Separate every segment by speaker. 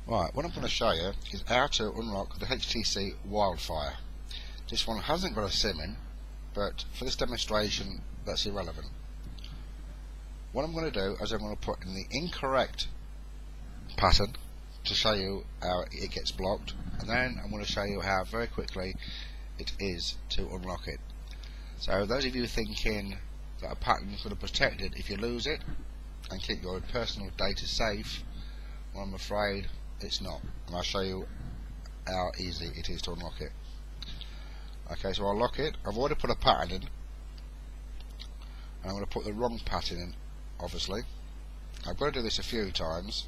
Speaker 1: Right, what I'm going to show you is how to unlock the HTC Wildfire. This one hasn't got a SIM in, but for this demonstration that's irrelevant. What I'm going to do is I'm going to put in the incorrect pattern to show you how it gets blocked, and then I'm going to show you how very quickly it is to unlock it. So those of you thinking that a pattern is going to protect it if you lose it and keep your personal data safe, well, I'm afraid it's not, and I'll show you how easy it is to unlock it. Okay, so I'll lock it. I've already put a pattern in, and I'm going to put the wrong pattern in, obviously. I've got to do this a few times.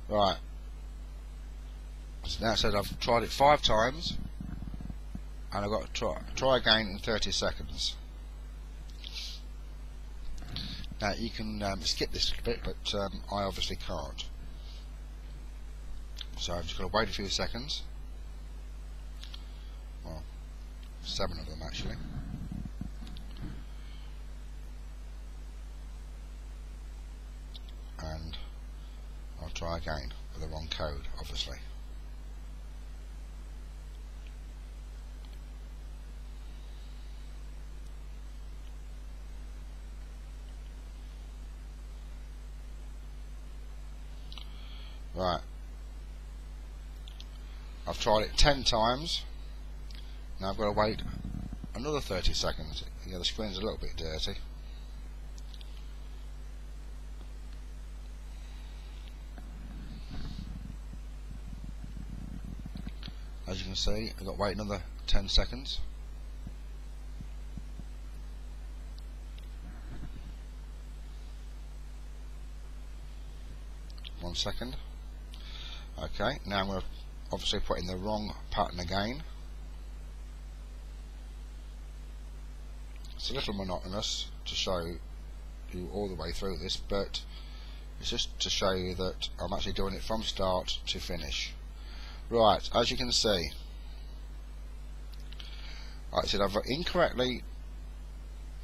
Speaker 1: Right, so now it says I've tried it 5 times, and I've got to try again in 30 seconds. Now you can skip this bit, but I obviously can't. So I'm just going to wait a few seconds. Well, 7 of them actually. And I'll try again with the wrong code, obviously. Right, I've tried it 10 times. Now I've got to wait another 30 seconds. Yeah, the screen's a little bit dirty. As you can see, I've got to wait another 10 seconds. One second. Okay, now I'm going to obviously put in the wrong pattern again. It's a little monotonous to show you all the way through this, but it's just to show you that I'm actually doing it from start to finish. Right, as you can see, I said I've incorrectly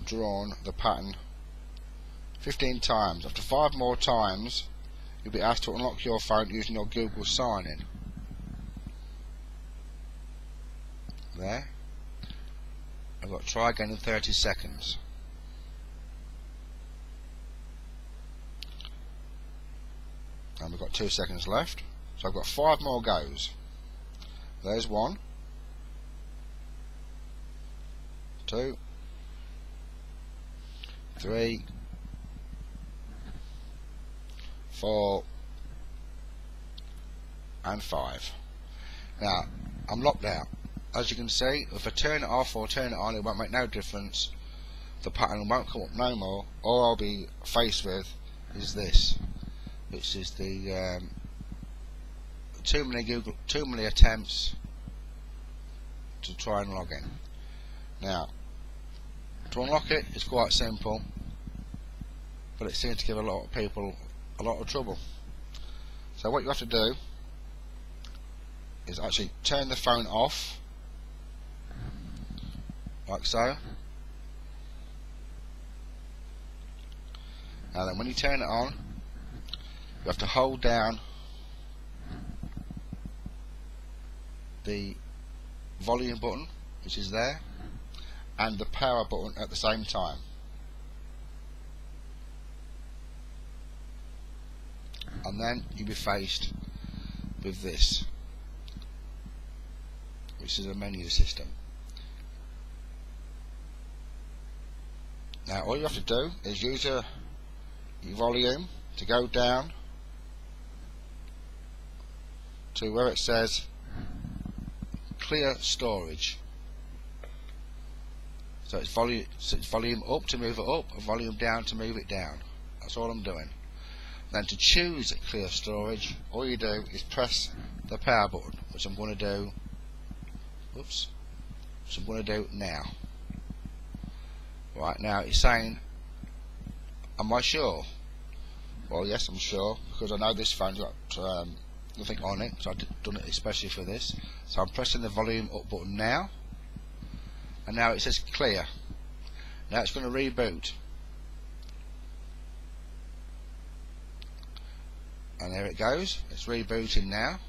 Speaker 1: drawn the pattern 15 times. After 5 more times, you'll be asked to unlock your phone using your Google sign-in. There. I've got to try again in 30 seconds. And we've got 2 seconds left. So I've got 5 more goes. There's 1, 2, 3, 4, and 5. Now I'm locked out. As you can see, if I turn it off or turn it on, it won't make no difference. The pattern won't come up no more. All I'll be faced with is this, which is the too many attempts to try and log in. Now, to unlock it is quite simple, but it seems to give a lot of people a lot of trouble. So what you have to do is actually turn the phone off, like so. Now then, when you turn it on, you have to hold down the volume button, which is there, and the power button at the same time. And then you'll be faced with this, which is a menu system. Now all you have to do is use your volume to go down to where it says clear storage. So it's volume up to move it up, and volume down to move it down. That's all I'm doing. Then to choose clear storage, all you do is press the power button, which I'm going to do. Whoops. Which I'm going to do now. Right, now it's saying, am I sure? Well, yes, I'm sure, because I know this phone's got nothing on it, so I've done it especially for this. So I'm pressing the volume up button now, and now it says clear. Now it's going to reboot, and there it goes. It's rebooting now.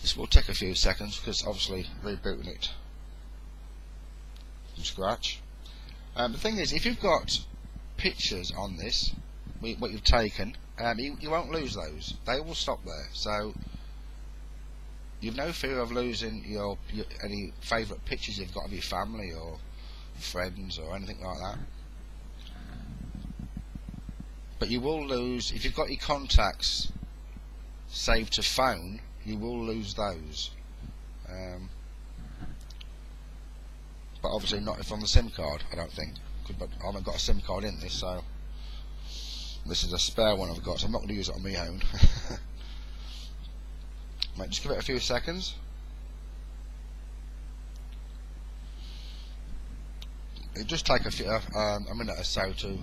Speaker 1: This will take a few seconds because obviously rebooting it from scratch. The thing is, if you've got pictures on this, what you've taken, you won't lose those. They will stop there. So you've no fear of losing your any favourite pictures you've got of your family or friends or anything like that. But you will lose, if you've got your contacts saved to phone, you will lose those. But obviously not if on the SIM card, I don't think. But I haven't got a SIM card in this, so this is a spare one I've got, so I'm not going to use it on my own. Might just give it a few seconds. It just take a minute or so to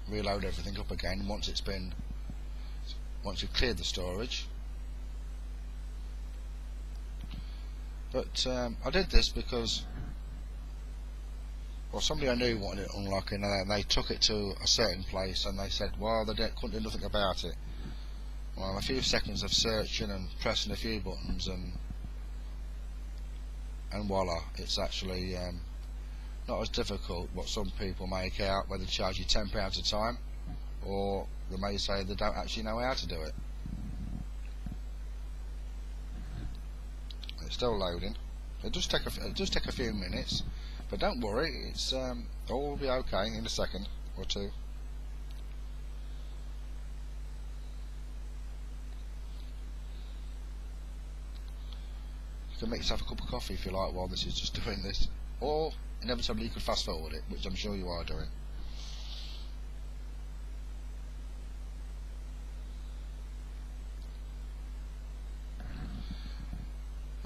Speaker 1: reload everything up again once you've cleared the storage. But I did this because, well, somebody I knew wanted it unlocking, and they took it to a certain place, and they said, well, they couldn't do nothing about it. Well, a few seconds of searching and pressing a few buttons, and voila, it's actually not as difficult what some people make out, where they charge you £10 a time, or they may say they don't actually know how to do it. It's still loading. It does take a few minutes, but don't worry, it's all will be okay in a second or two. You can make yourself a cup of coffee if you like while this is just doing this, or inevitably you could fast forward it, which I'm sure you are doing.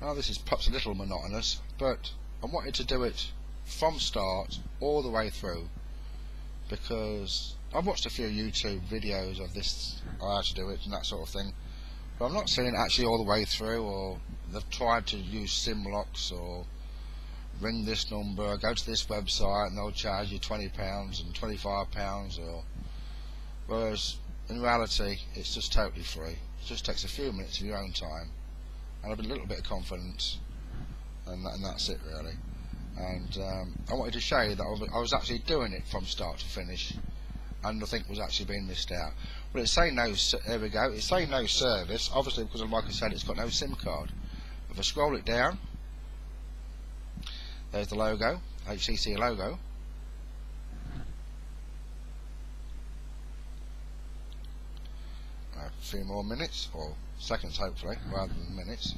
Speaker 1: Now this is perhaps a little monotonous, but I wanted to do it from start all the way through, because I've watched a few YouTube videos of this, how to do it and that sort of thing, but I'm not seeing it actually all the way through, or they've tried to use SIM locks, or ring this number, or go to this website and they'll charge you £20 and £25, or whereas in reality it's just totally free. It just takes a few minutes of your own time and a little bit of confidence, and that's it really. And I wanted to show you that I was actually doing it from start to finish, and nothing was actually being missed out. Well, it's saying no. There we go. It's saying no service, obviously because, like I said, it's got no SIM card. If I scroll it down, there's the logo, HTC logo. A few more minutes, or seconds hopefully, rather than minutes.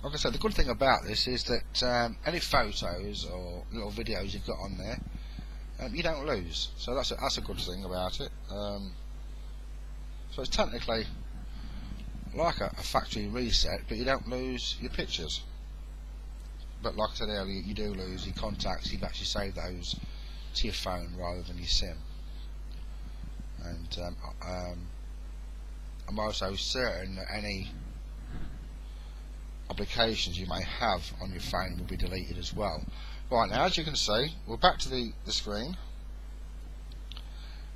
Speaker 1: Like I said, the good thing about this is that any photos or little videos you've got on there, you don't lose. So that's a good thing about it. So it's technically like a factory reset, but you don't lose your pictures. But like I said earlier, you do lose your contacts. You've actually saved those to your phone rather than your SIM. And I'm also certain that any applications you may have on your phone will be deleted as well. Right, now as you can see, we're back to the screen,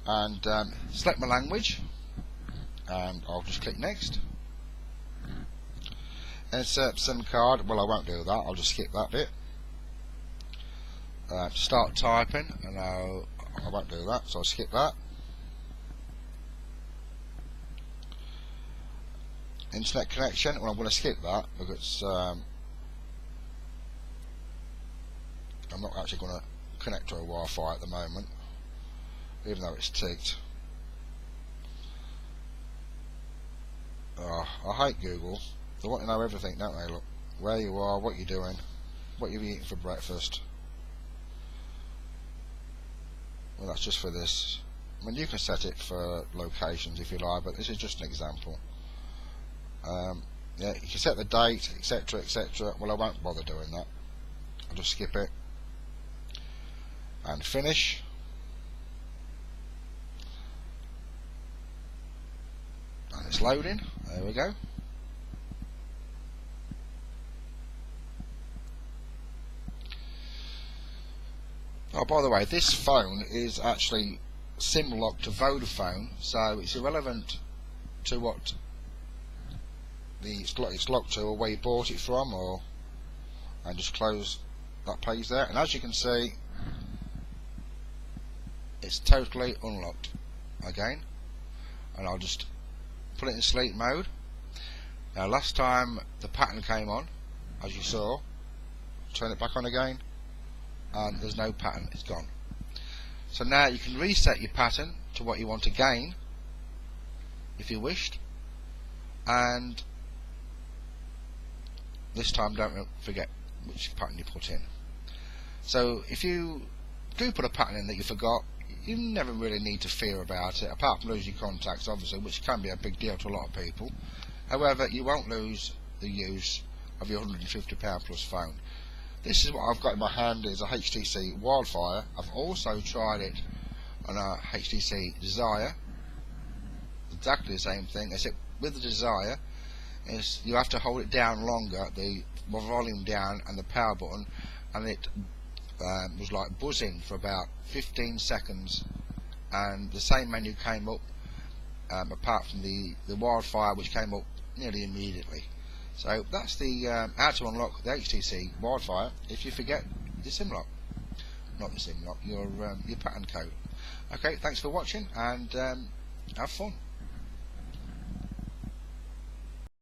Speaker 1: and select my language, and I'll just click next. Insert SIM card. Well, I won't do that, I'll just skip that bit. Start typing, and I won't do that, so I'll skip that. Internet connection, well, I'm going to skip that because I'm not actually going to connect to a Wi-Fi at the moment, even though it's ticked. I hate Google. They want to know everything, don't they? Look, where you are, what you're doing, what you're eating for breakfast. Well, that's just for this. I mean, you can set it for locations if you like, but this is just an example. Yeah, you can set the date, etc, etc. Well, I won't bother doing that. I'll just skip it and finish. And it's loading. There we go. Oh, by the way, this phone is actually SIM locked to Vodafone, so it's irrelevant to what it's locked to, or where you bought it from, or and just close that page there. And as you can see, it's totally unlocked again. And I'll just put it in sleep mode. Now, last time the pattern came on, as you saw, turn it back on again, and there's no pattern, it's gone. So now you can reset your pattern to what you want to gain if you wished, and this time don't forget which pattern you put in. So if you do put a pattern in that you forgot, you never really need to fear about it, apart from losing contacts, obviously, which can be a big deal to a lot of people. However, you won't lose the use of your £150 plus phone. This is what I've got in my hand, is a HTC Wildfire. I've also tried it on a HTC Desire, exactly the same thing, except with the Desire is you have to hold it down longer, the volume down and the power button, and it was like buzzing for about 15 seconds, and the same menu came up, apart from the Wildfire, which came up nearly immediately. So that's the how to unlock the HTC Wildfire if you forget the SIM lock, not the SIM lock, your pattern code. Okay, thanks for watching, and have fun.